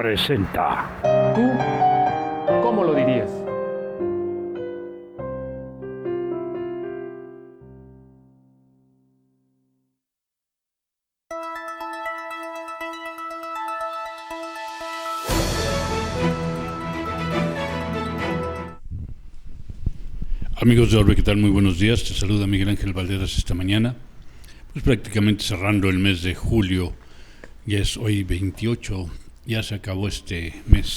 presenta. ¿Tú cómo lo dirías? Amigos de Orbe, ¿qué tal? Muy buenos días. Te saluda Miguel Ángel Valderas esta mañana. Pues prácticamente cerrando el mes de julio. Ya es hoy 28. Ya se acabó este mes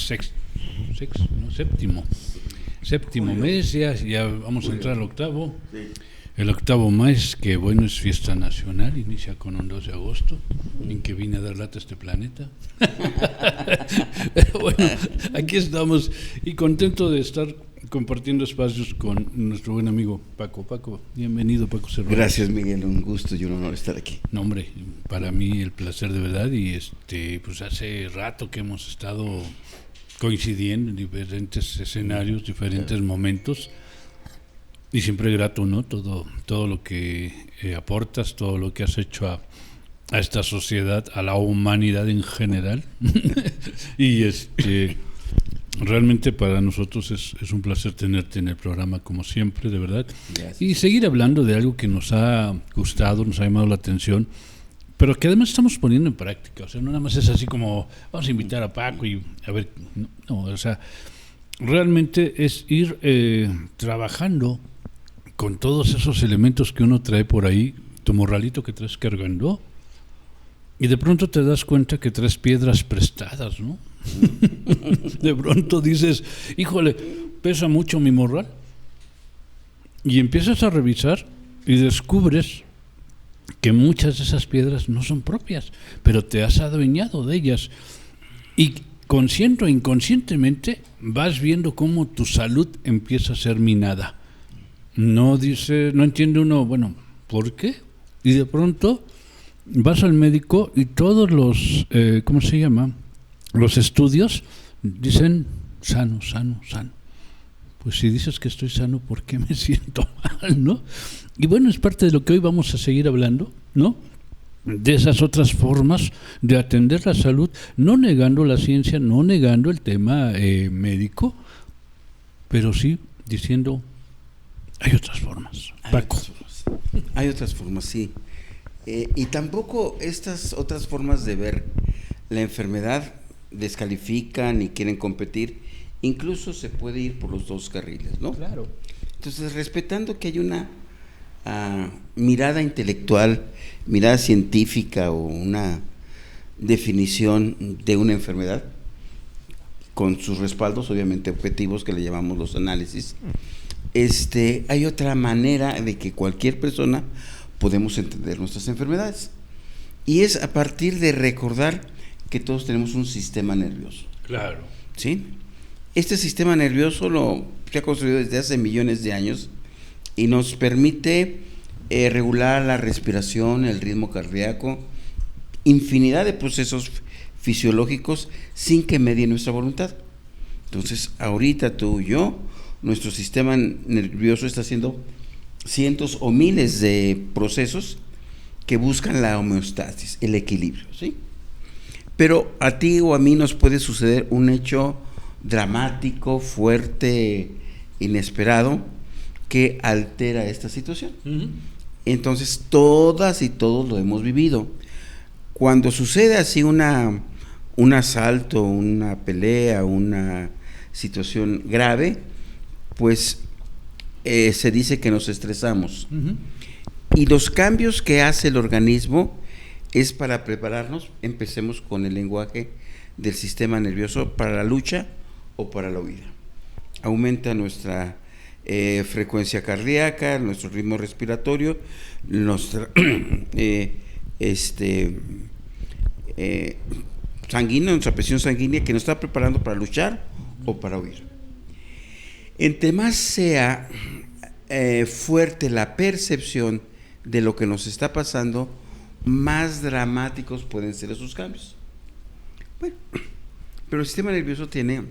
séptimo mes. Ya vamos a entrar al octavo. El octavo mes, que bueno, es fiesta nacional. Inicia con un 2 de agosto, en que vine a dar lata a este planeta. Pero bueno, aquí estamos y contento de estar compartiendo espacios con nuestro buen amigo Paco. Paco, bienvenido, Paco Cervantes. Gracias, Miguel, un gusto y un honor estar aquí. No, hombre, para mí el placer de verdad, y pues hace rato que hemos estado coincidiendo en diferentes escenarios, diferentes momentos, y siempre grato, ¿no? Todo lo que aportas, todo lo que has hecho a esta sociedad, a la humanidad en general. Y realmente para nosotros es un placer tenerte en el programa, como siempre, de verdad. Gracias. Y seguir hablando de algo que nos ha gustado, nos ha llamado la atención, pero que además estamos poniendo en práctica. O sea, no nada más es así como vamos a invitar a Paco y a ver, no, o sea, realmente es ir trabajando con todos esos elementos que uno trae por ahí, tu morralito que traes cargando, y de pronto te das cuenta que traes piedras prestadas, ¿no? De pronto dices, híjole, pesa mucho mi morral, y empiezas a revisar y descubres que muchas de esas piedras no son propias, pero te has adueñado de ellas, y consciente o inconscientemente vas viendo cómo tu salud empieza a ser minada. No entiende uno, bueno, ¿por qué? Y de pronto vas al médico y todos los, ¿cómo se llama? Los estudios dicen sano. Pues si dices que estoy sano, ¿por qué me siento mal, no? Y bueno, es parte de lo que hoy vamos a seguir hablando, ¿no? De esas otras formas de atender la salud, no negando la ciencia, no negando el tema médico, pero sí diciendo, hay otras formas. Paco. Hay otras formas, sí. Y tampoco estas otras formas de ver la enfermedad descalifican y quieren competir. Incluso se puede ir por los dos carriles, ¿no? Claro. Entonces, respetando que hay una mirada intelectual, mirada científica o una definición de una enfermedad, con sus respaldos, obviamente objetivos, que le llamamos los análisis, hay otra manera de que cualquier persona podemos entender nuestras enfermedades. Y es a partir de recordar que todos tenemos un sistema nervioso. Claro. ¿Sí? Este sistema nervioso se ha construido desde hace millones de años y nos permite regular la respiración, el ritmo cardíaco, infinidad de procesos fisiológicos sin que medie nuestra voluntad. Entonces, ahorita tú y yo, nuestro sistema nervioso está haciendo cientos o miles de procesos que buscan la homeostasis, el equilibrio, ¿sí? Pero a ti o a mí nos puede suceder un hecho dramático, fuerte, inesperado, que altera esta situación. Uh-huh. Entonces, todas y todos lo hemos vivido. Cuando sucede así un asalto, una pelea, una situación grave, pues se dice que nos estresamos. Uh-huh. Y los cambios que hace el organismo es para prepararnos. Empecemos con el lenguaje del sistema nervioso para la lucha o para la huida. Aumenta nuestra frecuencia cardíaca, nuestro ritmo respiratorio, nuestra sanguíneo, nuestra presión sanguínea, que nos está preparando para luchar o para huir. Entre más sea fuerte la percepción de lo que nos está pasando, más dramáticos pueden ser esos cambios. Bueno, pero el sistema nervioso tiene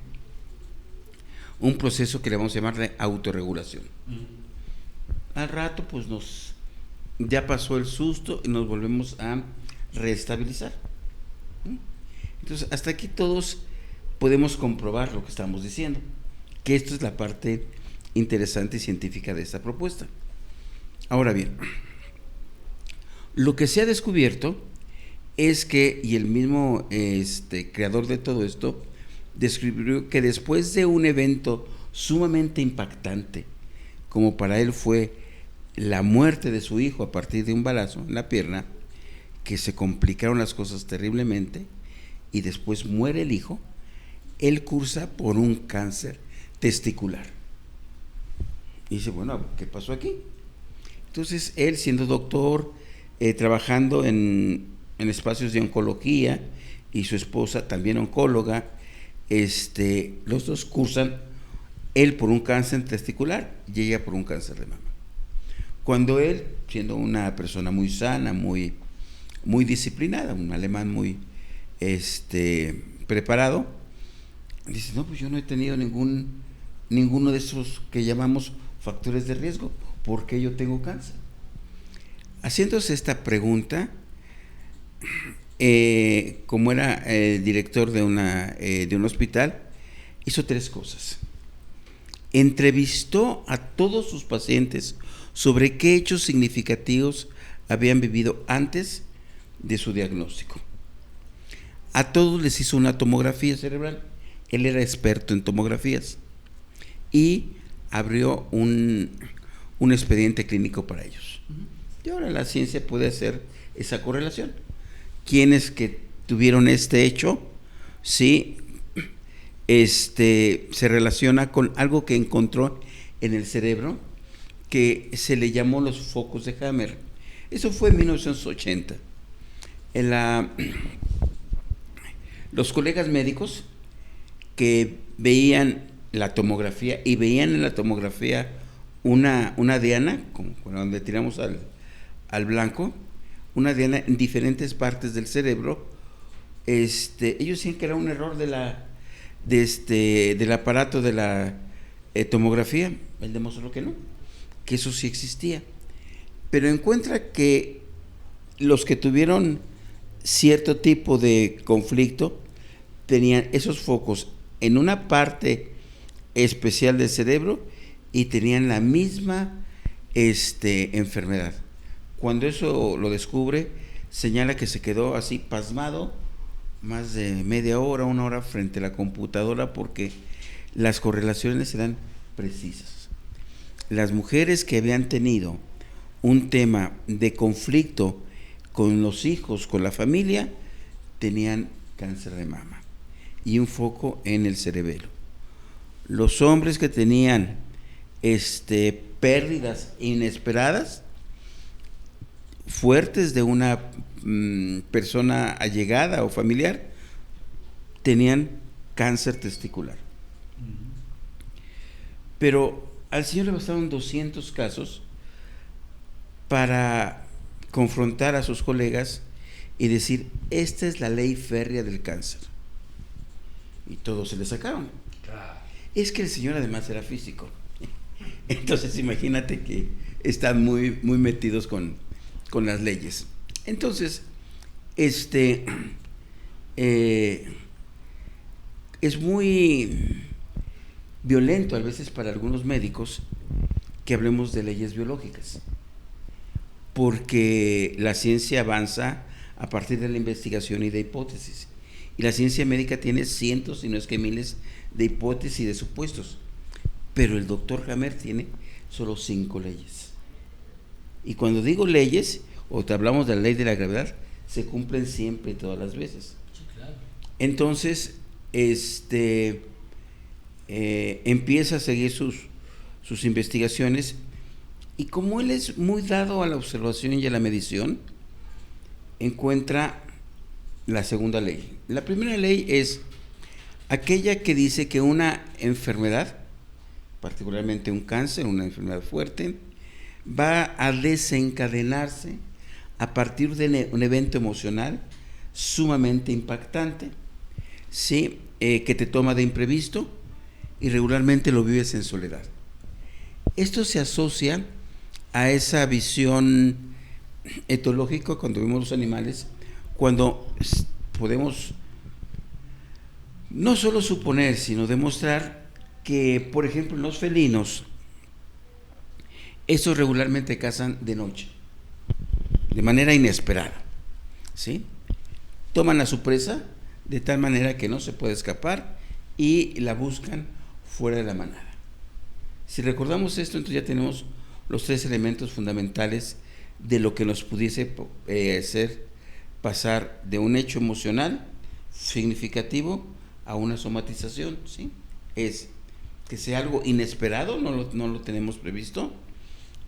un proceso que le vamos a llamar de autorregulación. Al rato, pues ya pasó el susto y nos volvemos a reestabilizar. Entonces, hasta aquí todos podemos comprobar lo que estamos diciendo, que esto es la parte interesante y científica de esta propuesta. Ahora bien, lo que se ha descubierto es que, y el mismo creador de todo esto describió que después de un evento sumamente impactante, como para él fue la muerte de su hijo a partir de un balazo en la pierna, que se complicaron las cosas terriblemente, y después muere el hijo, él cursa por un cáncer testicular. Y dice, bueno, ¿qué pasó aquí? Entonces, él siendo doctor, trabajando en espacios de oncología, y su esposa también oncóloga, los dos cursan, él por un cáncer testicular y ella por un cáncer de mama. Cuando él, siendo una persona muy sana, muy disciplinada, un alemán muy preparado, dice, no, pues yo no he tenido ninguno de esos que llamamos factores de riesgo, ¿por qué yo tengo cáncer? Haciéndose esta pregunta, como era director de un hospital, hizo 3 cosas. Entrevistó a todos sus pacientes sobre qué hechos significativos habían vivido antes de su diagnóstico. A todos les hizo una tomografía cerebral. Él era experto en tomografías y abrió un expediente clínico para ellos. Y ahora la ciencia puede hacer esa correlación. Quienes que tuvieron este hecho, sí, se relaciona con algo que encontró en el cerebro que se le llamó los focos de Hammer. Eso fue en 1980. Los colegas médicos que veían la tomografía y veían en la tomografía una diana, como donde tiramos al blanco, una diana en diferentes partes del cerebro, ellos decían que era un error del aparato de la tomografía. Él demostró que no, que eso sí existía, pero encuentra que los que tuvieron cierto tipo de conflicto tenían esos focos en una parte especial del cerebro y tenían la misma enfermedad. Cuando eso lo descubre, señala que se quedó así pasmado más de media hora, 1 hora frente a la computadora, porque las correlaciones eran precisas. Las mujeres que habían tenido un tema de conflicto con los hijos, con la familia, tenían cáncer de mama y un foco en el cerebelo. Los hombres que tenían pérdidas inesperadas fuertes de una persona allegada o familiar, tenían cáncer testicular. Pero al señor le bastaron 200 casos para confrontar a sus colegas y decir, esta es la ley férrea del cáncer. Y todos se le sacaron. Es que el señor además era físico. Entonces imagínate que están muy metidos con las leyes. Entonces, es muy violento a veces para algunos médicos que hablemos de leyes biológicas, porque la ciencia avanza a partir de la investigación y de hipótesis, y la ciencia médica tiene cientos, si no es que miles, de hipótesis y de supuestos, pero el doctor Hammer tiene solo 5 leyes. Y cuando digo leyes, o te hablamos de la ley de la gravedad, se cumplen siempre y todas las veces. Sí, claro. Entonces, empieza a seguir sus investigaciones, y como él es muy dado a la observación y a la medición, encuentra la segunda ley. La primera ley es aquella que dice que una enfermedad, particularmente un cáncer, una enfermedad fuerte, va a desencadenarse a partir de un evento emocional sumamente impactante, ¿sí? Que te toma de imprevisto y regularmente lo vives en soledad. Esto se asocia a esa visión etológica cuando vemos los animales, cuando podemos No solo suponer, sino demostrar que, por ejemplo, en los felinos, estos regularmente cazan de noche, de manera inesperada, ¿sí? Toman a su presa de tal manera que no se puede escapar y la buscan fuera de la manada. Si recordamos esto, entonces ya tenemos los 3 elementos fundamentales de lo que nos pudiese hacer pasar de un hecho emocional significativo a una somatización, ¿sí? Es que sea algo inesperado, no lo tenemos previsto,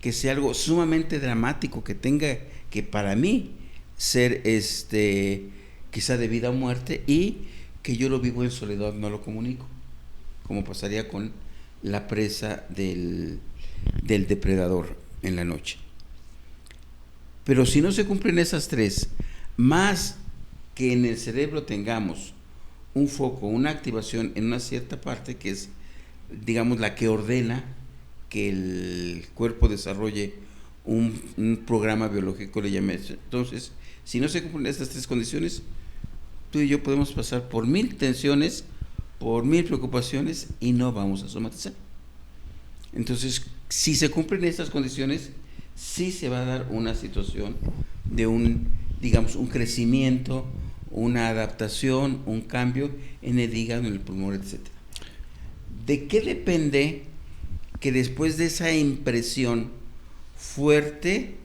que sea algo sumamente dramático, que tenga que para mí ser quizá de vida o muerte, y que yo lo vivo en soledad, no lo comunico, como pasaría con la presa del depredador en la noche. Pero si no se cumplen esas 3, más que en el cerebro tengamos un foco, una activación en una cierta parte que es, digamos, la que ordena que el cuerpo desarrolle un programa biológico, le llamé. Entonces, si no se cumplen estas 3 condiciones, tú y yo podemos pasar por 1000 tensiones, por 1000 preocupaciones y no vamos a somatizar. Entonces, si se cumplen estas condiciones, sí se va a dar una situación de un crecimiento, una adaptación, un cambio en el hígado, en el pulmón, etc. ¿De qué depende que después de esa impresión fuerte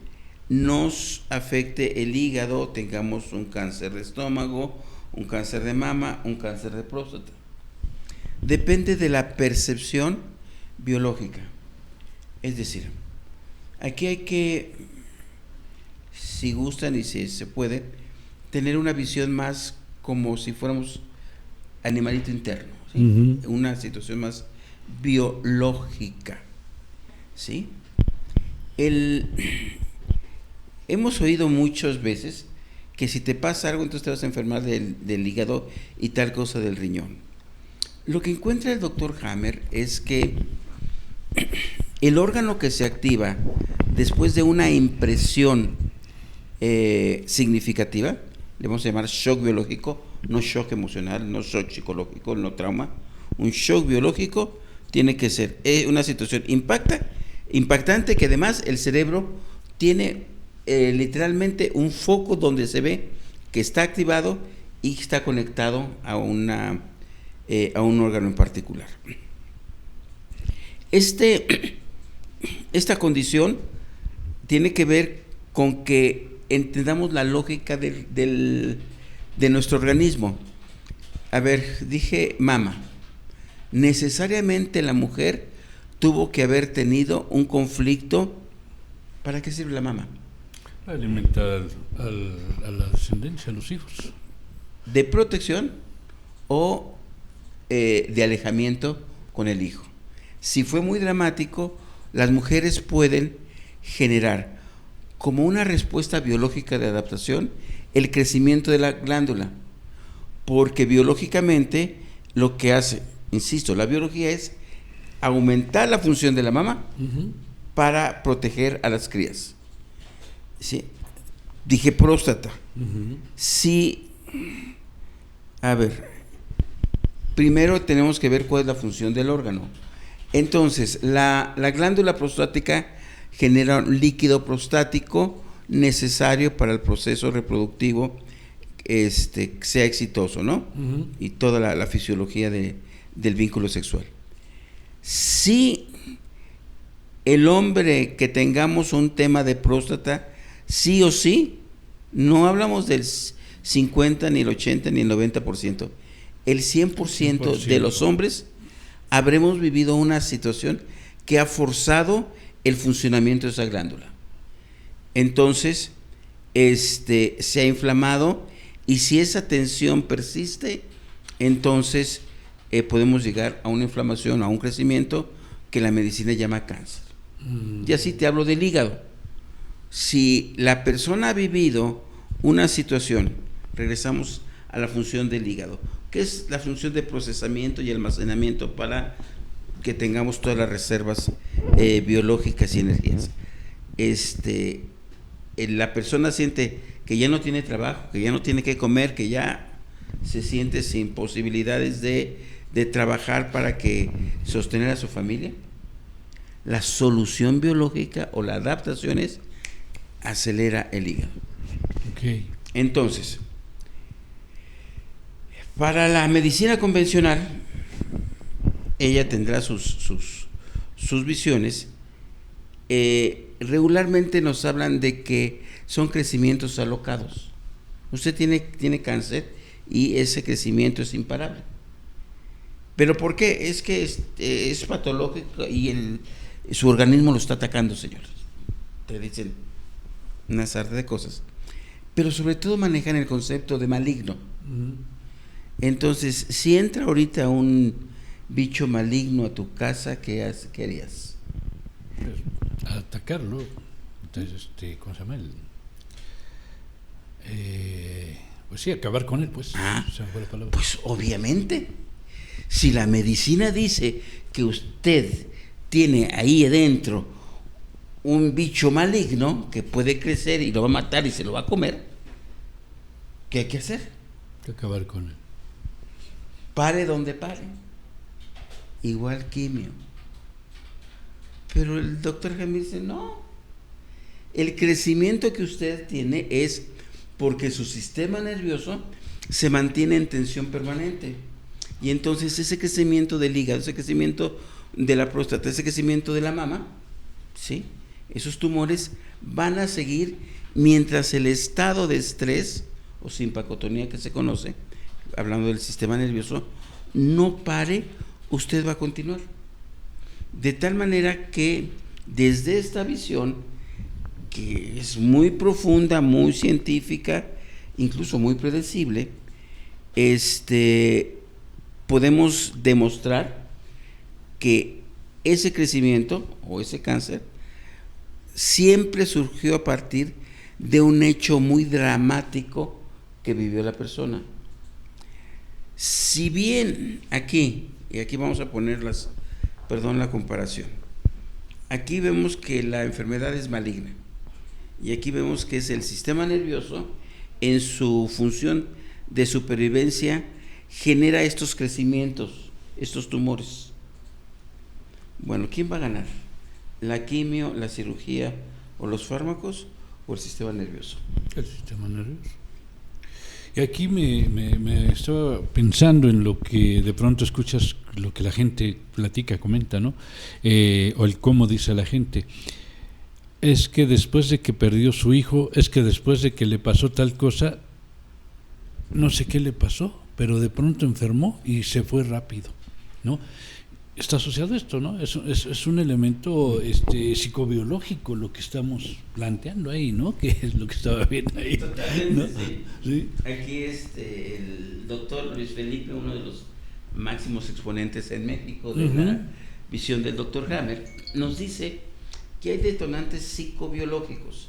nos afecte el hígado, tengamos un cáncer de estómago, un cáncer de mama, un cáncer de próstata? Depende de la percepción biológica. Es decir, aquí hay que, si gustan y si se puede, tener una visión más como si fuéramos animalito interno, ¿sí? Una situación más biológica, ¿sí? Hemos oído muchas veces que si te pasa algo, entonces te vas a enfermar del hígado y tal cosa del riñón. Lo que encuentra el doctor Hammer es que el órgano que se activa después de una impresión significativa, le vamos a llamar shock biológico, no shock emocional, no shock psicológico, no trauma. Un shock biológico tiene que ser una situación impactante, que además el cerebro tiene literalmente un foco donde se ve que está activado y está conectado a un órgano en particular. Esta condición tiene que ver con que entendamos la lógica de nuestro organismo. A ver, dije mama. Necesariamente la mujer tuvo que haber tenido un conflicto. ¿Para qué sirve la mama? Alimentar a la descendencia, a los hijos. De protección o de alejamiento con el hijo. Si fue muy dramático, las mujeres pueden generar como una respuesta biológica de adaptación el crecimiento de la glándula, porque biológicamente lo que hace, insisto, la biología es aumentar la función de la mama para proteger a las crías. ¿Sí? Dije próstata. Sí, a ver, primero tenemos que ver cuál es la función del órgano. Entonces, la glándula prostática genera un líquido prostático necesario para el proceso reproductivo sea exitoso, ¿no? Y toda la fisiología del vínculo sexual. Si el hombre que tengamos un tema de próstata, sí o sí, no hablamos del 50, ni el 80, ni el 90%, el 100% de los hombres habremos vivido una situación que ha forzado el funcionamiento de esa glándula. Entonces, se ha inflamado, y si esa tensión persiste, entonces podemos llegar a una inflamación, a un crecimiento que la medicina llama cáncer. Y así te hablo del hígado. Si la persona ha vivido una situación, regresamos a la función del hígado, que es la función de procesamiento y almacenamiento para que tengamos todas las reservas biológicas y energías. La persona siente que ya no tiene trabajo, que ya no tiene que comer, que ya se siente sin posibilidades de trabajar para que sostener a su familia, la solución biológica o la adaptación es acelera el hígado. Ok. Entonces, para la medicina convencional, ella tendrá sus visiones. Regularmente nos hablan de que son crecimientos alocados. Usted tiene cáncer y ese crecimiento es imparable. ¿Pero por qué? Es que es patológico y su organismo lo está atacando, señores. Te dicen una sarta de cosas. Pero sobre todo manejan el concepto de maligno. Entonces, si entra ahorita un bicho maligno a tu casa, ¿qué harías? Pues, atacarlo. Entonces, ¿cómo se llama? Pues sí, acabar con él, pues. Se me fue la palabra. Pues obviamente, si la medicina dice que usted tiene ahí adentro un bicho maligno que puede crecer y lo va a matar y se lo va a comer, ¿qué hay que hacer? Hay que acabar con él. Pare donde pare. Igual quimio. Pero el doctor Jamil dice, no. El crecimiento que usted tiene es porque su sistema nervioso se mantiene en tensión permanente. Y entonces ese crecimiento del hígado, ese crecimiento de la próstata, ese crecimiento de la mama, ¿sí? Esos tumores van a seguir mientras el estado de estrés o simpacotonía que se conoce, hablando del sistema nervioso, no pare, usted va a continuar. De tal manera que desde esta visión, que es muy profunda, muy científica, incluso muy predecible, podemos demostrar que ese crecimiento o ese cáncer siempre surgió a partir de un hecho muy dramático que vivió la persona. Si bien aquí, y aquí vamos a poner la comparación, aquí vemos que la enfermedad es maligna y aquí vemos que es el sistema nervioso en su función de supervivencia genera estos crecimientos, estos tumores. Bueno, ¿quién va a ganar? ¿La quimio, la cirugía o los fármacos o el sistema nervioso? El sistema nervioso. Y aquí me estaba pensando en lo que de pronto escuchas, lo que la gente platica, comenta, ¿no? O el cómo dice la gente. Es que después de que perdió su hijo, es que después de que le pasó tal cosa, no sé qué le pasó, pero de pronto enfermó y se fue rápido, ¿no? Está asociado a esto, ¿no? Es un elemento psicobiológico lo que estamos planteando ahí, ¿no? Que es lo que estaba viendo ahí. Totalmente, ¿no? sí. Sí. Aquí el doctor Luis Felipe, uno de los máximos exponentes en México de la visión del doctor Hammer, nos dice que hay detonantes psicobiológicos.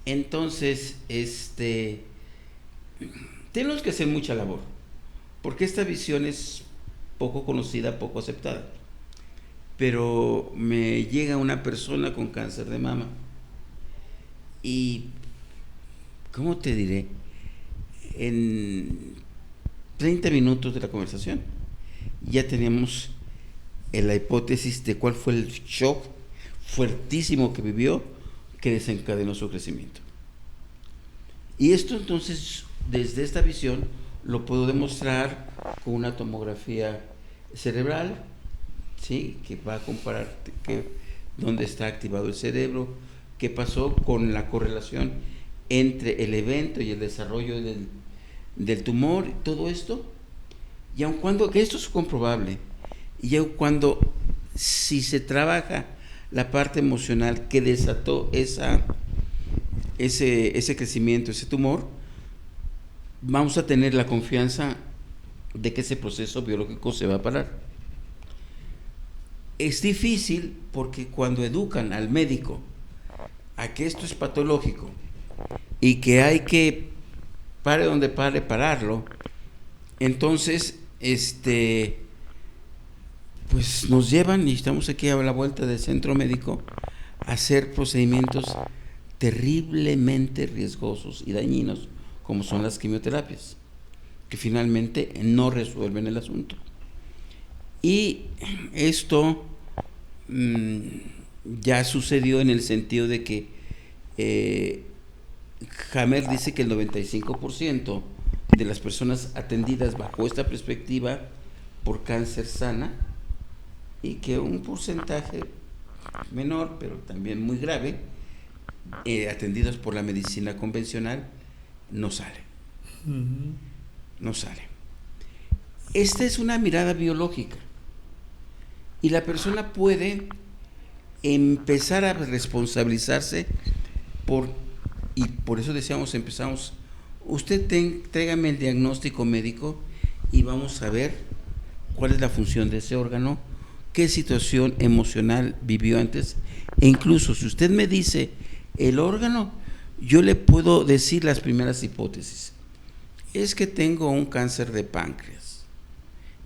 Entonces, tenemos que hacer mucha labor, porque esta visión es poco conocida, poco aceptada. Pero me llega una persona con cáncer de mama y, ¿cómo te diré? En 30 minutos de la conversación ya teníamos la hipótesis de cuál fue el shock fuertísimo que vivió que desencadenó su crecimiento. Y esto entonces, desde esta visión, lo puedo demostrar con una tomografía cerebral, ¿sí? Que va a comparar dónde está activado el cerebro, qué pasó con la correlación entre el evento y el desarrollo del tumor, todo esto. Y aun cuando, que esto es comprobable, y aun cuando si se trabaja la parte emocional que desató ese crecimiento, ese tumor, vamos a tener la confianza de que ese proceso biológico se va a parar. Es difícil porque cuando educan al médico a que esto es patológico y que hay que pare donde pare, pararlo, entonces pues nos llevan, y estamos aquí a la vuelta del centro médico, a hacer procedimientos terriblemente riesgosos y dañinos como son las quimioterapias, que finalmente no resuelven el asunto. Y esto ya sucedió en el sentido de que Hammer dice que el 95% de las personas atendidas bajo esta perspectiva por cáncer sana, y que un porcentaje menor, pero también muy grave, atendidos por la medicina convencional, no sale. No sale. Esta es una mirada biológica, y la persona puede empezar a responsabilizarse y por eso empezamos, usted tráigame el diagnóstico médico y vamos a ver cuál es la función de ese órgano, qué situación emocional vivió antes, e incluso si usted me dice el órgano, yo le puedo decir las primeras hipótesis. Es que tengo un cáncer de páncreas,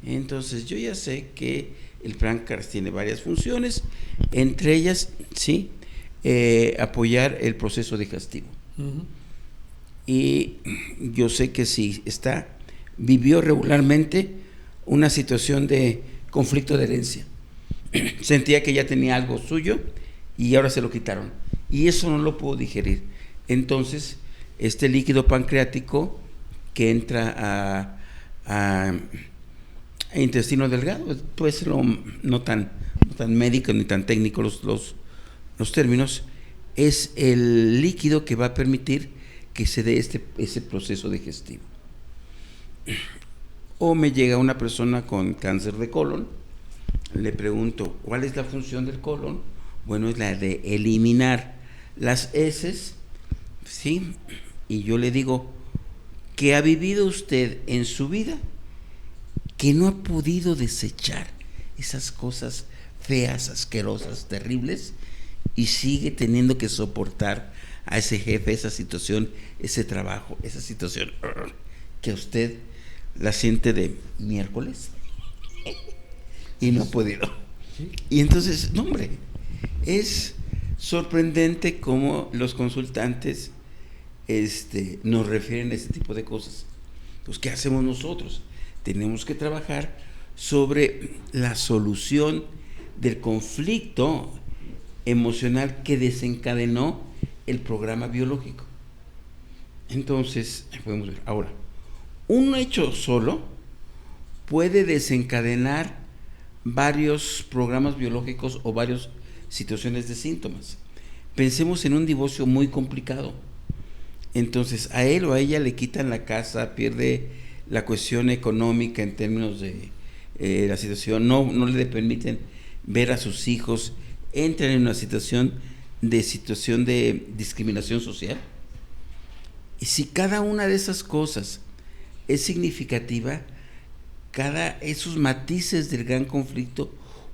entonces yo ya sé que el páncreas tiene varias funciones, entre ellas, sí, apoyar el proceso digestivo. Y yo sé que si vivió regularmente una situación de conflicto de herencia, sentía que ya tenía algo suyo y ahora se lo quitaron, y eso no lo puedo digerir. Entonces, este líquido pancreático que entra a intestino delgado, puede ser no tan médico ni tan técnico los términos, es el líquido que va a permitir que se dé ese proceso digestivo. O me llega una persona con cáncer de colon, le pregunto, ¿cuál es la función del colon? Bueno, es la de eliminar las heces, ¿sí? Y yo le digo, ¿qué ha vivido usted en su vida que no ha podido desechar esas cosas feas, asquerosas, terribles, y sigue teniendo que soportar a ese jefe, esa situación, ese trabajo, esa situación que usted la siente de miércoles y no ha podido? Y entonces, no, hombre, es sorprendente cómo los consultantes nos refieren a este tipo de cosas. Pues, ¿qué hacemos nosotros? Tenemos que trabajar sobre la solución del conflicto emocional que desencadenó el programa biológico. Entonces, podemos ver. Ahora, un hecho solo puede desencadenar varios programas biológicos o varias situaciones de síntomas. Pensemos en un divorcio muy complicado. Entonces, a él o a ella le quitan la casa, pierde la cuestión económica en términos de la situación, no le permiten ver a sus hijos, entran en una situación de discriminación social. Y si cada una de esas cosas es significativa, esos matices del gran conflicto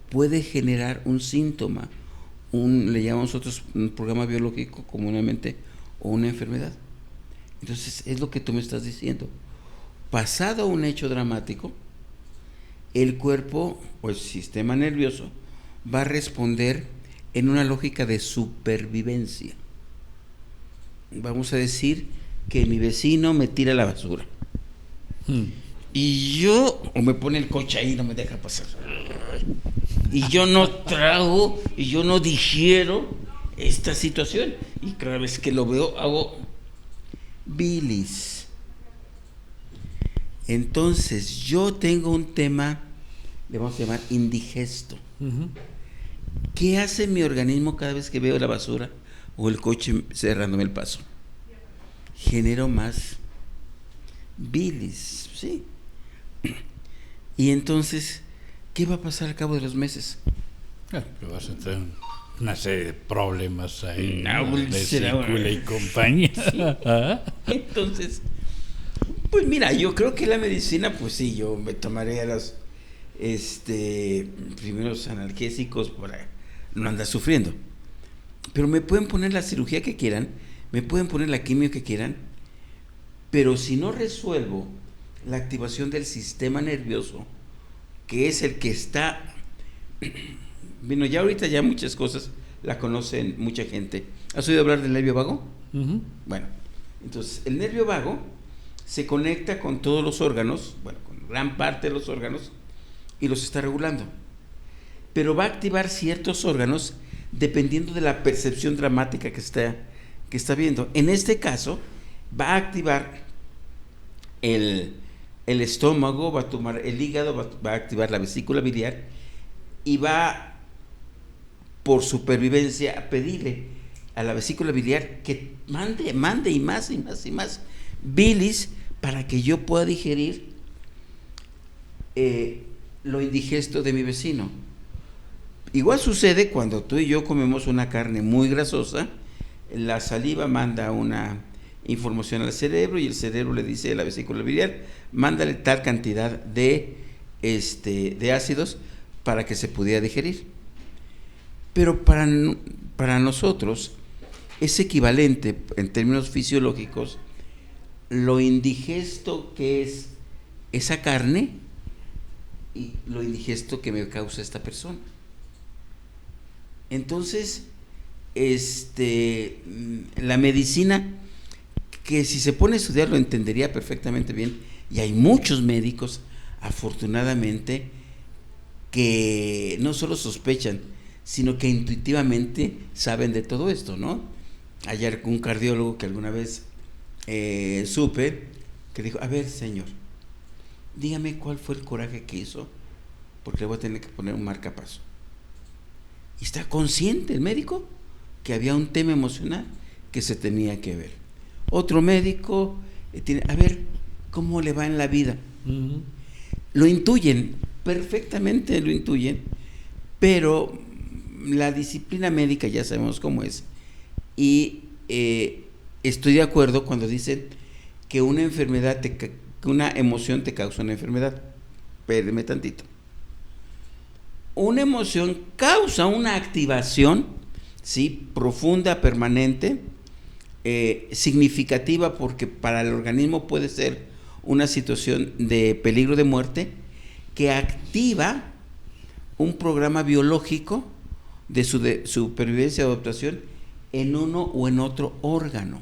puede generar un síntoma, le llamamos nosotros un programa biológico comúnmente, o una enfermedad. Entonces, es lo que tú me estás diciendo. Pasado un hecho dramático, el cuerpo o el sistema nervioso va a responder en una lógica de supervivencia. Vamos a decir que mi vecino me tira la basura. Y o me pone el coche ahí y no me deja pasar. Y yo no trago, y yo no digiero esta situación. Y cada vez que lo veo, hago bilis. Entonces, yo tengo un tema, le vamos a llamar indigesto. ¿Qué hace mi organismo cada vez que veo la basura o el coche cerrándome el paso? Genero más bilis, ¿sí? Y entonces, ¿qué va a pasar al cabo de los meses? Que vas a tener una serie de problemas ahí, Una de vesícula y compañía. Sí. Entonces, pues mira, yo creo que la medicina, pues sí, yo me tomaré los primeros analgésicos para no andar sufriendo. Pero me pueden poner la cirugía que quieran, me pueden poner la quimio que quieran, pero si no resuelvo la activación del sistema nervioso, que es el que está, bueno, ya ahorita ya muchas cosas la conocen mucha gente. ¿Has oído hablar del nervio vago? Bueno, entonces el nervio vago se conecta con todos los órganos, bueno, con gran parte de los órganos, y los está regulando. Pero va a activar ciertos órganos dependiendo de la percepción dramática que está viendo. En este caso, va a activar el estómago, va a tomar el hígado, va a activar la vesícula biliar y va, por supervivencia, a pedirle a la vesícula biliar que mande y más bilis para que yo pueda digerir lo indigesto de mi vecino. Igual sucede cuando tú y yo comemos una carne muy grasosa, la saliva manda una información al cerebro y el cerebro le dice a la vesícula biliar, mándale tal cantidad de ácidos para que se pudiera digerir. Pero para nosotros es equivalente en términos fisiológicos lo indigesto que es esa carne y lo indigesto que me causa esta persona. Entonces, la medicina, que si se pone a estudiar lo entendería perfectamente bien, y hay muchos médicos, afortunadamente, que no solo sospechan, sino que intuitivamente saben de todo esto, ¿no? Hay un cardiólogo que alguna vez supe, que dijo, a ver, señor, dígame cuál fue el coraje que hizo, porque le voy a tener que poner un marcapaso. Y está consciente el médico que había un tema emocional que se tenía que ver. Otro médico a ver cómo le va en la vida. Uh-huh. Lo intuyen, perfectamente lo intuyen, pero la disciplina médica ya sabemos cómo es. Y estoy de acuerdo cuando dicen que una enfermedad, que una emoción te causa una enfermedad. Espérame tantito. Una emoción causa una activación, ¿sí?, profunda, permanente, significativa, porque para el organismo puede ser una situación de peligro de muerte que activa un programa biológico de supervivencia o adaptación en uno o en otro órgano,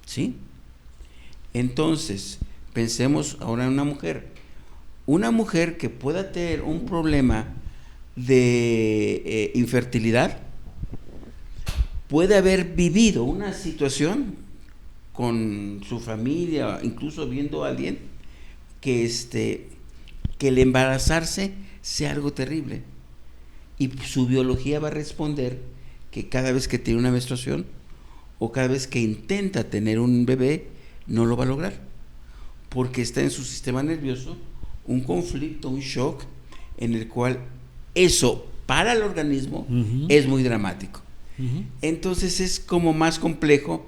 ¿sí? Entonces, pensemos ahora en una mujer que pueda tener un problema de infertilidad, puede haber vivido una situación con su familia, incluso viendo a alguien que el embarazarse sea algo terrible, y su biología va a responder que cada vez que tiene una menstruación o cada vez que intenta tener un bebé no lo va a lograr, porque está en su sistema nervioso un conflicto, un shock, en el cual eso para el organismo uh-huh. es muy dramático. Uh-huh. Entonces es como más complejo,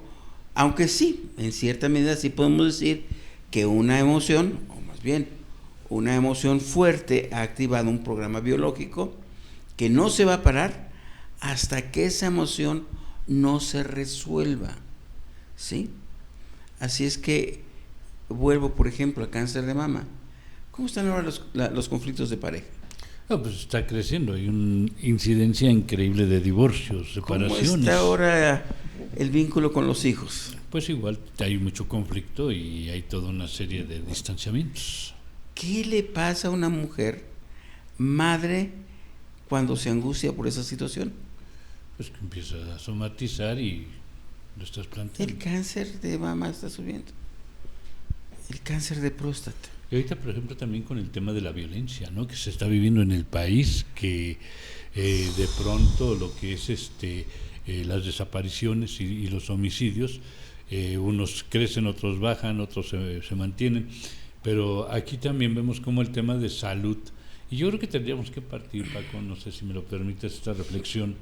aunque sí, en cierta medida sí podemos decir que una emoción, o más bien una emoción fuerte, ha activado un programa biológico que no se va a parar hasta que esa emoción no se resuelva, ¿sí? Así es que vuelvo, por ejemplo, al cáncer de mama. ¿Cómo están ahora los conflictos de pareja? No, pues está creciendo, hay una incidencia increíble de divorcios, separaciones. ¿Cómo está ahora el vínculo con los hijos? Pues igual hay mucho conflicto y hay toda una serie de distanciamientos. ¿Qué le pasa a una mujer, madre, cuando se angustia por esa situación? Pues que empieza a somatizar y lo estás planteando. El cáncer de mama está subiendo, el cáncer de próstata. Y ahorita, por ejemplo, también con el tema de la violencia, ¿no?, que se está viviendo en el país, que de pronto lo que es las desapariciones y los homicidios, unos crecen, otros bajan, otros se mantienen, pero aquí también vemos como el tema de salud, y yo creo que tendríamos que partir, Paco, no sé si me lo permites esta reflexión,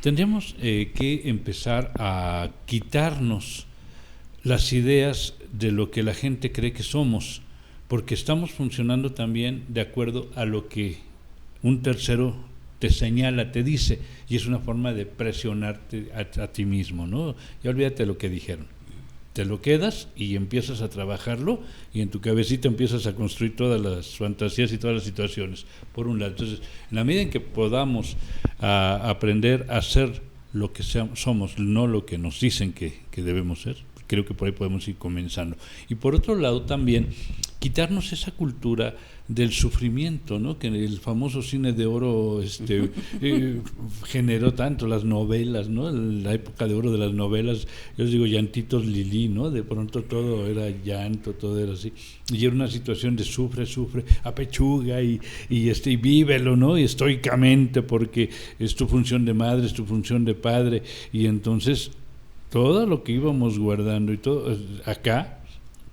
tendríamos que empezar a quitarnos las ideas de lo que la gente cree que somos, porque estamos funcionando también de acuerdo a lo que un tercero te señala, te dice, y es una forma de presionarte a ti mismo, ¿no? Ya olvídate de lo que dijeron, te lo quedas y empiezas a trabajarlo, y en tu cabecita empiezas a construir todas las fantasías y todas las situaciones, por un lado. Entonces, en la medida en que podamos aprender a ser lo que somos, no lo que nos dicen que debemos ser, creo que por ahí podemos ir comenzando. Y por otro lado también quitarnos esa cultura del sufrimiento, ¿no? Que el famoso cine de oro generó tanto, las novelas, ¿no? La época de oro de las novelas, yo os digo llantitos Lili, ¿no? De pronto todo era llanto, todo era así, y era una situación de sufre, apechuga y vívelo, ¿no? Y estoicamente, porque es tu función de madre, es tu función de padre, y entonces todo lo que íbamos guardando y todo acá,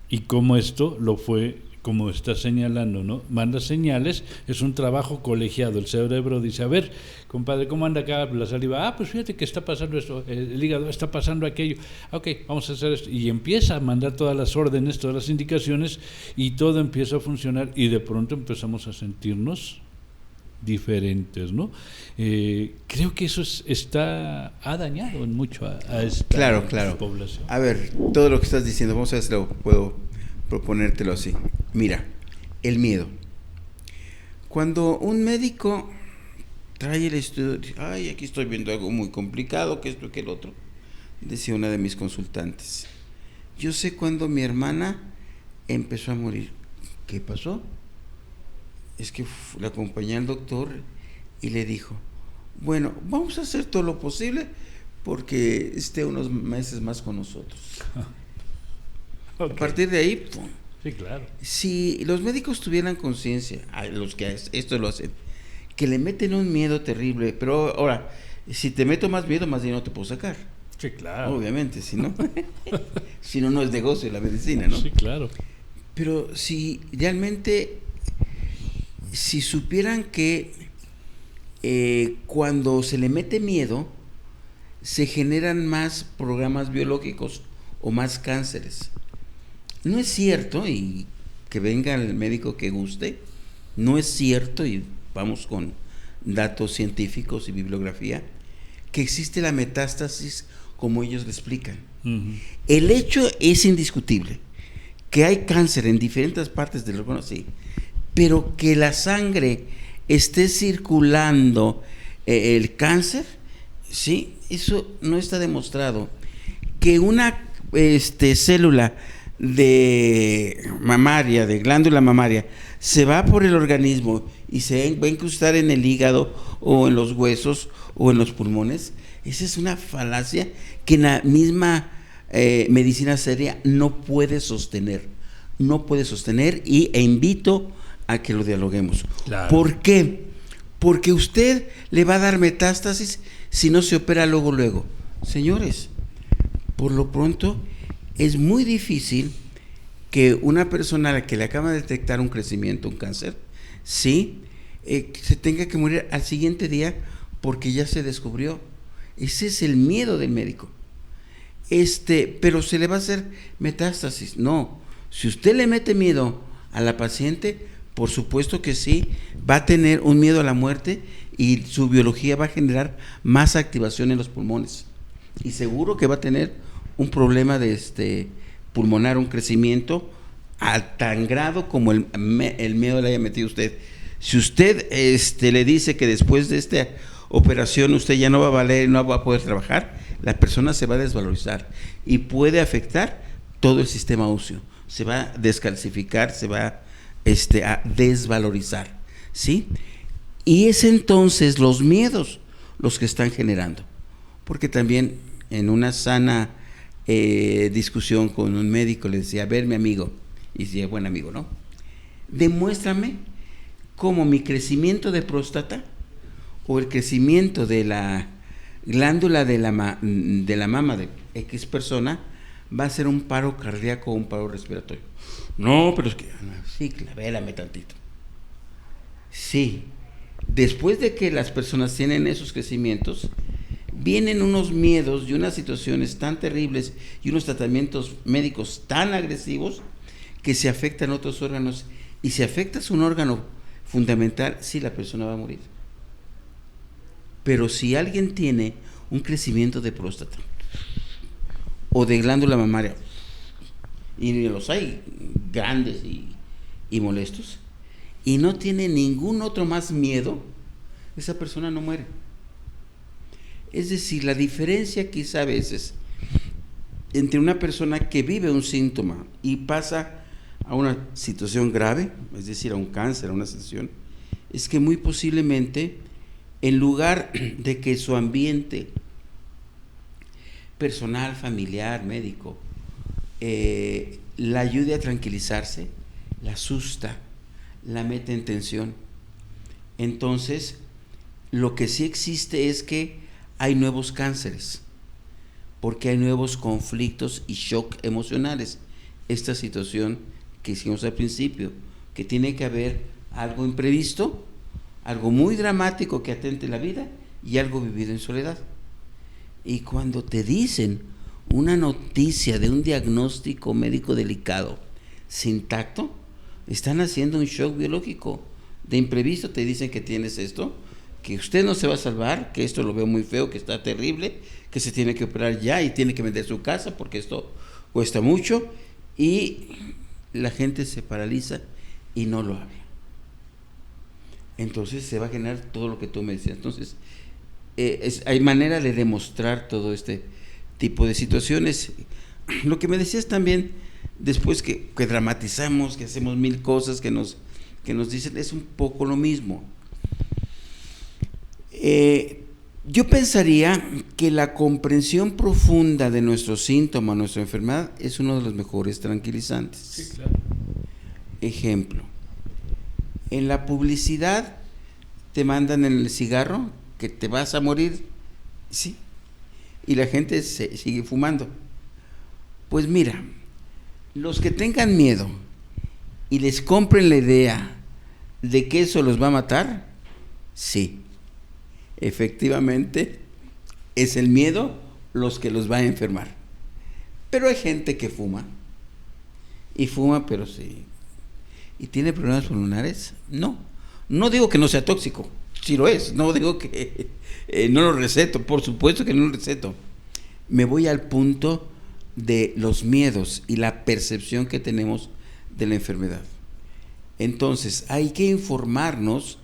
y como esto lo fue, como está señalando, ¿no? Manda señales, es un trabajo colegiado. El cerebro dice, a ver, compadre, ¿cómo anda acá la saliva? Pues fíjate que está pasando esto, el hígado está pasando aquello. Ok, vamos a hacer esto. Y empieza a mandar todas las órdenes, todas las indicaciones, y todo empieza a funcionar, y de pronto empezamos a sentirnos diferentes, ¿no? Creo que eso ha dañado en mucho a esta población. A ver, todo lo que estás diciendo, vamos a ver si lo puedo proponértelo así. Mira, el miedo. Cuando un médico trae el estudio, ay, aquí estoy viendo algo muy complicado, que esto, que el otro, decía una de mis consultantes. Yo sé cuando mi hermana empezó a morir. ¿Qué pasó? Es que la acompañé al doctor y le dijo, bueno, vamos a hacer todo lo posible porque esté unos meses más con nosotros. Okay. A partir de ahí, ¡pum! Sí, claro. Si los médicos tuvieran conciencia, los que esto lo hacen, que le meten un miedo terrible, pero ahora, si te meto más miedo, más dinero te puedo sacar. Sí, claro. Obviamente, si no, no es negocio la medicina, ¿no? Sí, claro. Pero si realmente, si supieran que cuando se le mete miedo, se generan más programas biológicos o más cánceres. No es cierto, y que venga el médico que guste, no es cierto, y vamos con datos científicos y bibliografía, que existe la metástasis como ellos le explican. Uh-huh. El hecho es indiscutible, que hay cáncer en diferentes partes del órgano, sí, pero que la sangre esté circulando el cáncer, sí, eso no está demostrado. Que una célula de mamaria, de glándula mamaria, se va por el organismo y se va a incrustar en el hígado o en los huesos o en los pulmones, esa es una falacia que la misma medicina seria no puede sostener. No puede sostener, e invito a que lo dialoguemos. Claro. ¿Por qué? Porque usted le va a dar metástasis si no se opera luego. Señores, por lo pronto es muy difícil que una persona a la que le acaba de detectar un crecimiento, un cáncer, sí, se tenga que morir al siguiente día porque ya se descubrió. Ese es el miedo del médico. Pero se le va a hacer metástasis. No, si usted le mete miedo a la paciente, por supuesto que sí, va a tener un miedo a la muerte y su biología va a generar más activación en los pulmones. Y seguro que va a tener un problema de pulmonar, un crecimiento a tan grado como el miedo le haya metido usted. Si usted le dice que después de esta operación usted ya no va a valer, no va a poder trabajar, la persona se va a desvalorizar y puede afectar todo el sistema óseo. Se va a descalcificar, se va a desvalorizar, ¿sí? Y es entonces los miedos los que están generando. Porque también en una sana discusión con un médico le decía, a ver, mi amigo, y decía, buen amigo, ¿no? Demuéstrame cómo mi crecimiento de próstata o el crecimiento de la glándula de la mama de X persona va a ser un paro cardíaco o un paro respiratorio. No, pero es que, sí, vélame tantito. Sí, después de que las personas tienen esos crecimientos, vienen unos miedos y unas situaciones tan terribles y unos tratamientos médicos tan agresivos que se afectan otros órganos, y si afectas un órgano fundamental, sí, la persona va a morir. Pero si alguien tiene un crecimiento de próstata o de glándula mamaria, y los hay grandes y molestos, y no tiene ningún otro más miedo, esa persona no muere. Es decir, la diferencia quizá a veces entre una persona que vive un síntoma y pasa a una situación grave, es decir, a un cáncer, a una situación, es que muy posiblemente, en lugar de que su ambiente personal, familiar, médico, la ayude a tranquilizarse, la asusta, la mete en tensión. Entonces, lo que sí existe es que hay nuevos cánceres, porque hay nuevos conflictos y shock emocionales. Esta situación que hicimos al principio, que tiene que haber algo imprevisto, algo muy dramático que atente la vida y algo vivido en soledad. Y cuando te dicen una noticia de un diagnóstico médico delicado, sin tacto, están haciendo un shock biológico. De imprevisto te dicen que tienes esto, que usted no se va a salvar, que esto lo veo muy feo, que está terrible, que se tiene que operar ya y tiene que vender su casa porque esto cuesta mucho, y la gente se paraliza y no lo habla. Entonces se va a generar todo lo que tú me decías. Entonces, hay manera de demostrar todo este tipo de situaciones. Lo que me decías también, después que dramatizamos, que hacemos mil cosas, que nos dicen, es un poco lo mismo. Yo pensaría que la comprensión profunda de nuestro síntoma, nuestra enfermedad, es uno de los mejores tranquilizantes. Sí, claro. Ejemplo, en la publicidad te mandan en el cigarro que te vas a morir, ¿sí? Y la gente sigue fumando. Pues mira, los que tengan miedo y les compren la idea de que eso los va a matar, sí, efectivamente es el miedo los que los va a enfermar. Pero hay gente que fuma, y fuma, pero sí. ¿Y tiene problemas pulmonares? No. No digo que no sea tóxico, sí lo es. No digo que no lo receto, por supuesto que no lo receto. Me voy al punto de los miedos y la percepción que tenemos de la enfermedad. Entonces, hay que informarnos,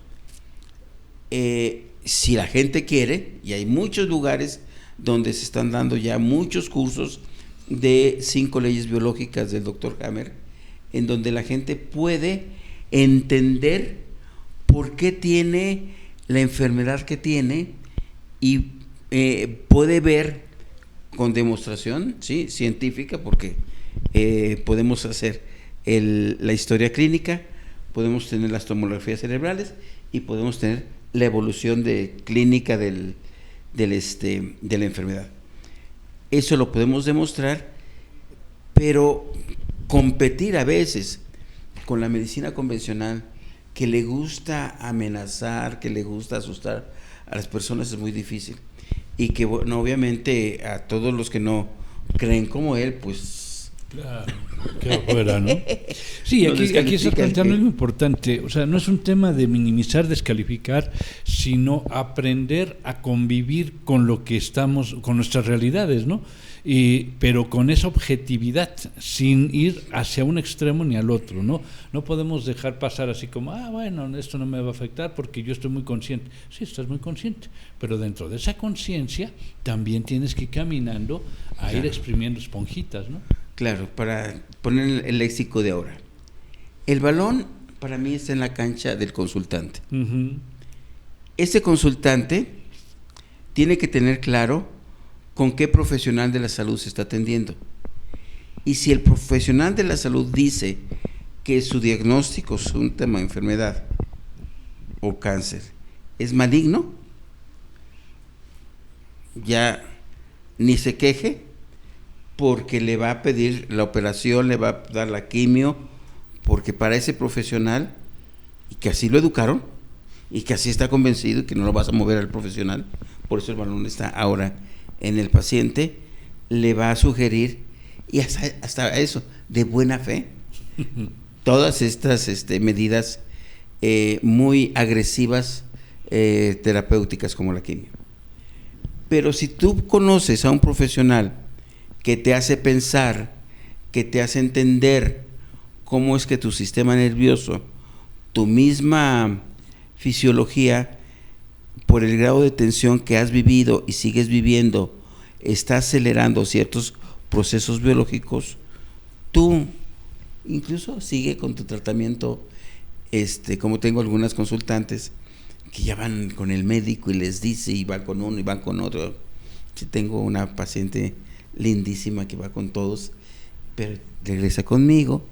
si la gente quiere, y hay muchos lugares donde se están dando ya muchos cursos de 5 leyes biológicas del Dr. Hammer, en donde la gente puede entender por qué tiene la enfermedad que tiene y puede ver con demostración, ¿sí?, científica, porque podemos hacer la historia clínica, podemos tener las tomografías cerebrales y podemos tener la evolución clínica de la enfermedad. Eso lo podemos demostrar, pero competir a veces con la medicina convencional, que le gusta amenazar, que le gusta asustar a las personas, es muy difícil. Y que, bueno, obviamente a todos los que no creen como él, pues... Claro, queda fuera, ¿no? Sí, aquí está planteando algo importante. O sea, no es un tema de minimizar, descalificar, sino aprender a convivir con lo que estamos, con nuestras realidades, ¿no? Pero con esa objetividad, sin ir hacia un extremo ni al otro, ¿no? No podemos dejar pasar así como, bueno, esto no me va a afectar porque yo estoy muy consciente. Sí, estás muy consciente, pero dentro de esa conciencia también tienes que ir caminando a ir exprimiendo esponjitas, ¿no? Claro, para poner el léxico de ahora. El balón para mí está en la cancha del consultante. Uh-huh. Ese consultante tiene que tener claro con qué profesional de la salud se está atendiendo. Y si el profesional de la salud dice que su diagnóstico, su tema de enfermedad o cáncer es maligno, ya ni se queje, porque le va a pedir la operación, le va a dar la quimio, porque para ese profesional, y que así lo educaron, y que así está convencido, y que no lo vas a mover al profesional, por eso el balón está ahora en el paciente, le va a sugerir, y hasta eso, de buena fe, todas estas medidas muy agresivas, terapéuticas, como la quimio. Pero si tú conoces a un profesional que te hace pensar, que te hace entender cómo es que tu sistema nervioso, tu misma fisiología, por el grado de tensión que has vivido y sigues viviendo, está acelerando ciertos procesos biológicos, tú incluso sigue con tu tratamiento, como tengo algunas consultantes que ya van con el médico y les dice, y van con uno y van con otro. Sí, tengo una paciente lindísima que va con todos, pero regresa conmigo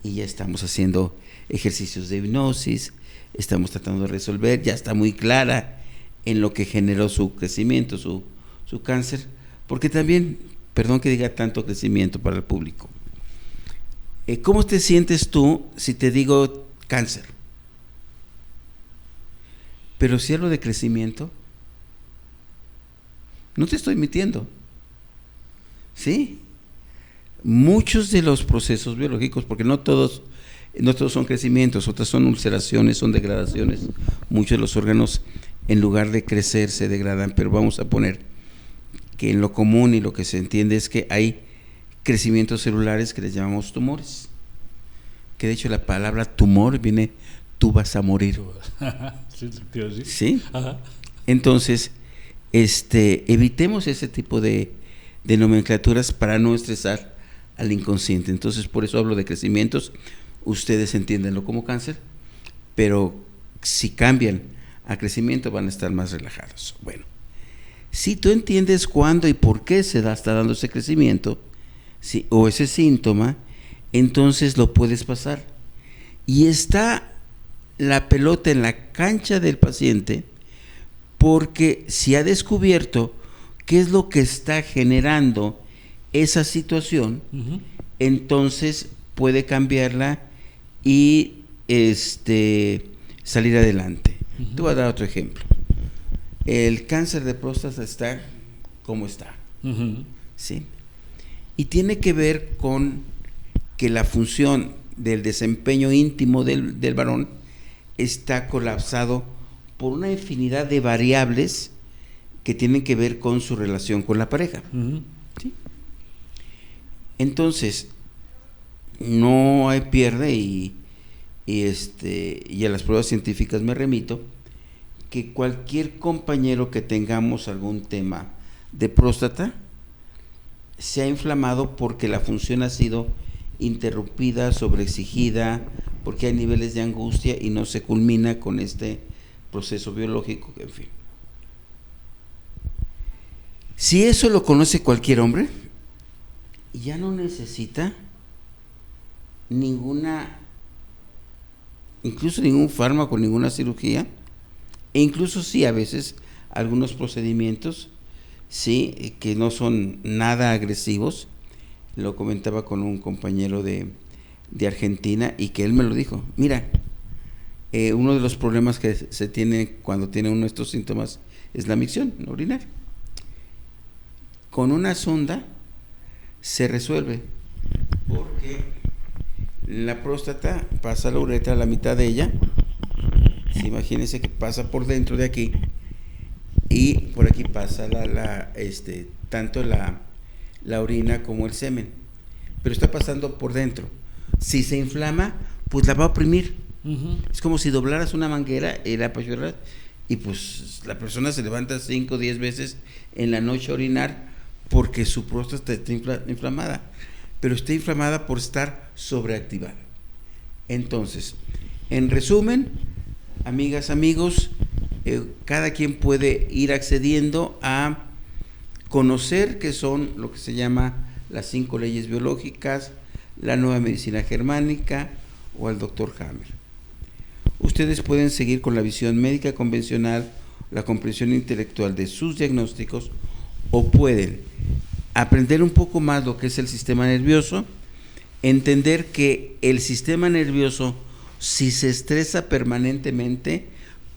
y ya estamos haciendo ejercicios de hipnosis, estamos tratando de resolver, ya está muy clara en lo que generó su crecimiento, su cáncer, porque también, perdón que diga tanto crecimiento para el público, ¿cómo te sientes tú si te digo cáncer? Pero si hablo de crecimiento, no te estoy mintiendo, ¿sí? Muchos de los procesos biológicos, porque no todos son crecimientos, otras son ulceraciones, son degradaciones. Muchos de los órganos, en lugar de crecer, se degradan, pero vamos a poner que en lo común y lo que se entiende es que hay crecimientos celulares que les llamamos tumores. Que de hecho la palabra tumor viene, tú vas a morir. ¿Sí? Ajá. Entonces, evitemos ese tipo de nomenclaturas para no estresar al inconsciente. Entonces, por eso hablo de crecimientos. Ustedes entiéndenlo como cáncer, pero si cambian a crecimiento van a estar más relajados. Bueno, si tú entiendes cuándo y por qué está dando ese crecimiento, ¿sí?, o ese síntoma, entonces lo puedes pasar. Y está la pelota en la cancha del paciente, porque si ha descubierto qué es lo que está generando esa situación, entonces puede cambiarla y salir adelante. Te voy a dar otro ejemplo. El cáncer de próstata está como está, ¿sí? Y tiene que ver con que la función del desempeño íntimo del varón está colapsado por una infinidad de variables que tienen que ver con su relación con la pareja. ¿Sí? Entonces, no hay pierde y a las pruebas científicas me remito, que cualquier compañero que tengamos algún tema de próstata se ha inflamado porque la función ha sido interrumpida, sobreexigida, porque hay niveles de angustia y no se culmina con este proceso biológico, en fin. Si eso lo conoce cualquier hombre, ya no necesita incluso ningún fármaco, ninguna cirugía, e incluso sí, a veces algunos procedimientos, sí, que no son nada agresivos. Lo comentaba con un compañero de Argentina y que él me lo dijo. Mira, uno de los problemas que se tiene cuando tiene uno de estos síntomas es la micción urinaria. Con una sonda se resuelve, porque la próstata pasa la uretra a la mitad de ella. Sí, imagínense que pasa por dentro de aquí y por aquí pasa tanto la orina como el semen, pero está pasando por dentro. Si se inflama, pues la va a oprimir. Es como si doblaras una manguera y la apachurras, y pues la persona se levanta 5 o 10 veces en la noche a orinar porque su próstata está inflamada, pero está inflamada por estar sobreactivada. Entonces, en resumen, amigas, amigos, cada quien puede ir accediendo a conocer qué son lo que se llama las 5 leyes biológicas, la nueva medicina germánica o al Dr. Hammer. Ustedes pueden seguir con la visión médica convencional, la comprensión intelectual de sus diagnósticos, o pueden aprender un poco más lo que es el sistema nervioso, entender que el sistema nervioso, si se estresa permanentemente,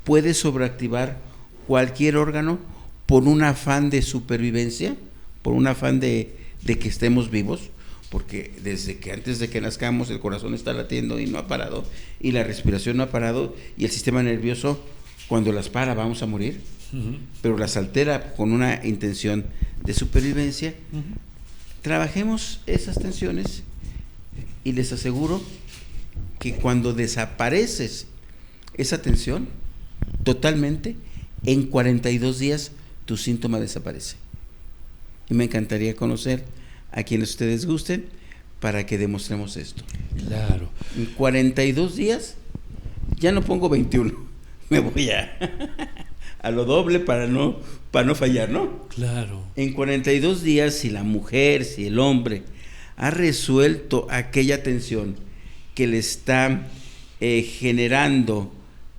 puede sobreactivar cualquier órgano por un afán de supervivencia, por un afán de que estemos vivos, porque desde que antes de que nazcamos el corazón está latiendo y no ha parado, y la respiración no ha parado, y el sistema nervioso, cuando las para, vamos a morir, pero las altera con una intención de supervivencia. Trabajemos esas tensiones y les aseguro que cuando desapareces esa tensión totalmente, en 42 días tu síntoma desaparece. Y me encantaría conocer a quienes ustedes gusten para que demostremos esto. Claro. En 42 días, ya no pongo 21, me voy a lo doble para no fallar, ¿no? Claro. En 42 días, si la mujer, si el hombre ha resuelto aquella tensión que le está generando,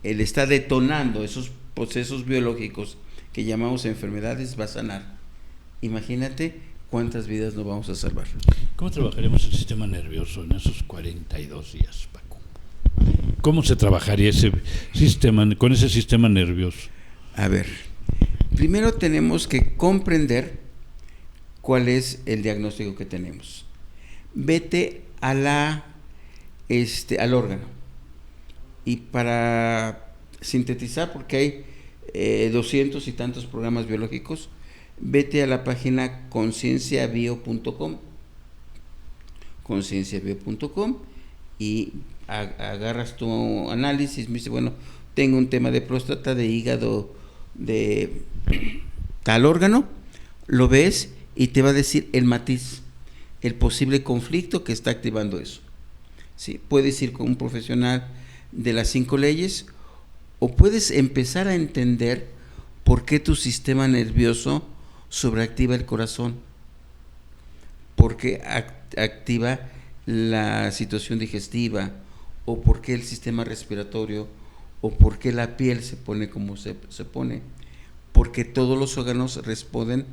le está detonando esos procesos biológicos que llamamos enfermedades, va a sanar. Imagínate cuántas vidas nos vamos a salvar. ¿Cómo trabajaremos el sistema nervioso en esos 42 días, Paco? ¿Cómo se trabajaría con ese sistema nervioso? A ver, primero tenemos que comprender cuál es el diagnóstico que tenemos. Vete al órgano. Y para sintetizar, porque hay 200 y tantos programas biológicos, vete a la página concienciabio.com y agarras tu análisis. Me dice, bueno, tengo un tema de próstata, de hígado, de tal órgano, lo ves y te va a decir el matiz, el posible conflicto que está activando eso. ¿Sí? Puedes ir con un profesional de las 5 leyes o puedes empezar a entender por qué tu sistema nervioso sobreactiva el corazón, por qué activa la situación digestiva, o por qué el sistema respiratorio, o por qué la piel se pone como se pone, porque todos los órganos responden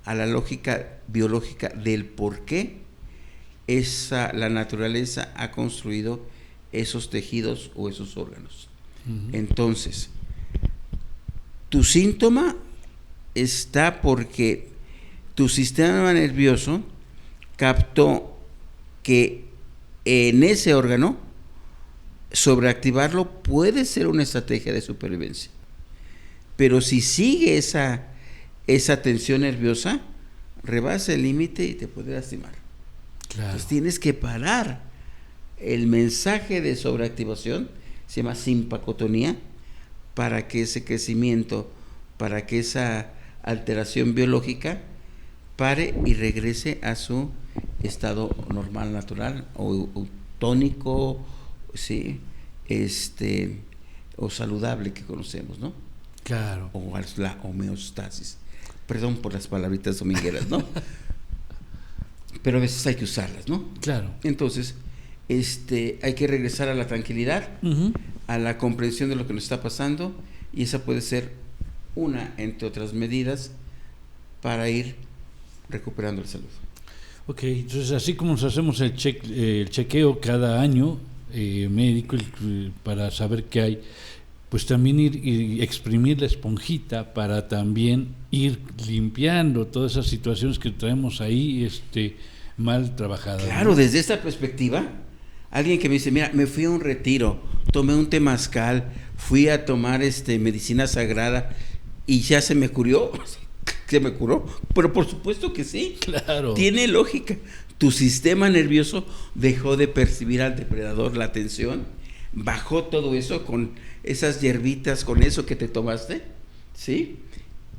a la lógica biológica del por qué la naturaleza ha construido esos tejidos o esos órganos. Uh-huh. Entonces, tu síntoma está porque tu sistema nervioso captó que en ese órgano sobreactivarlo puede ser una estrategia de supervivencia. Pero si sigue esa tensión nerviosa, rebasa el límite y te puede lastimar. Claro. Entonces tienes que parar. El mensaje de sobreactivación se llama simpacotonía, para que ese crecimiento, para que esa alteración biológica pare y regrese a su estado normal, natural, o tónico, ¿sí? O saludable que conocemos, ¿no? Claro. O la homeostasis. Perdón por las palabritas domingueras, ¿no? Pero a veces hay que usarlas, ¿no? Claro. Entonces, hay que regresar a la tranquilidad, uh-huh, a la comprensión de lo que nos está pasando, y esa puede ser una, entre otras medidas, para ir recuperando la salud. Ok, entonces así como nos hacemos el chequeo cada año médico para saber qué hay, pues también ir y exprimir la esponjita para también ir limpiando todas esas situaciones que traemos ahí mal trabajadas. Claro, ¿no? Desde esta perspectiva, alguien que me dice, mira, me fui a un retiro, tomé un temazcal, fui a tomar medicina sagrada y ya se me curó. ¿Se me curó? Pero por supuesto que sí. Claro. Tiene lógica. Tu sistema nervioso dejó de percibir al depredador, la tensión, bajó todo eso con esas hierbitas, con eso que te tomaste, ¿sí?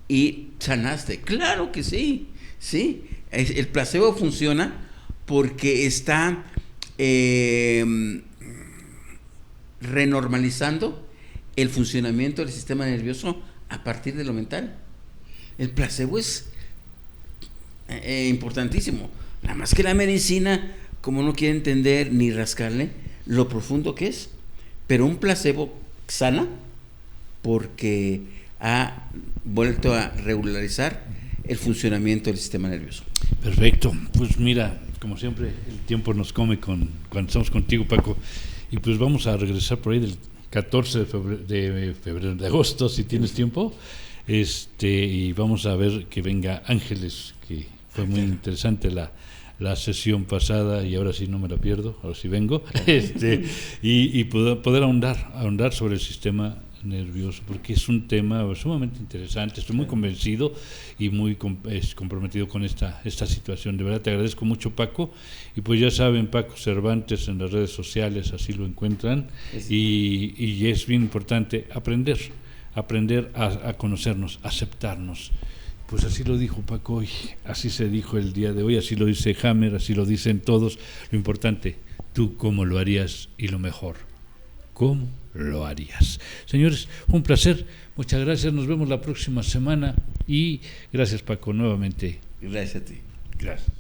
Y sanaste. Claro que sí, sí. El placebo funciona porque está renormalizando el funcionamiento del sistema nervioso a partir de lo mental. El placebo es importantísimo. Nada más que la medicina, como no quiere entender ni rascarle lo profundo que es. Pero un placebo sana porque ha vuelto a regularizar el funcionamiento del sistema nervioso. Perfecto. Pues mira, como siempre, el tiempo nos come cuando estamos contigo, Paco. Y pues vamos a regresar por ahí del 14 de agosto, si tienes tiempo. Y vamos a ver que venga Ángeles, que fue muy interesante la sesión pasada, y ahora sí no me la pierdo, ahora sí vengo, y poder ahondar sobre el sistema nervioso, porque es un tema sumamente interesante. Estoy muy convencido y muy comprometido con esta situación. De verdad te agradezco mucho, Paco, y pues ya saben, Paco Cervantes en las redes sociales, así lo encuentran, y es bien importante aprender a conocernos, aceptarnos, Pues así lo dijo Paco hoy, así se dijo el día de hoy, así lo dice Hammer, así lo dicen todos. Lo importante, tú cómo lo harías y lo mejor, cómo lo harías. Señores, un placer, muchas gracias, nos vemos la próxima semana y gracias Paco nuevamente. Gracias a ti. Gracias.